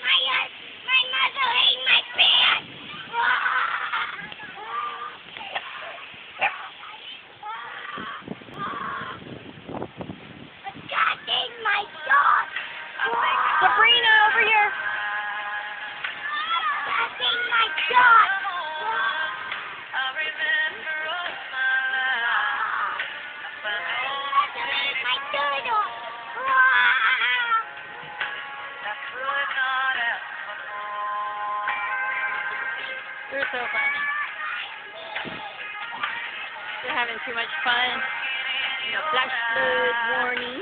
My mother ate my pants. A cat ate my dog. Sabrina, over here. Cat ate my dog. Mother ate my turtle. You're so funny. You're having too much fun. Flash flood warning.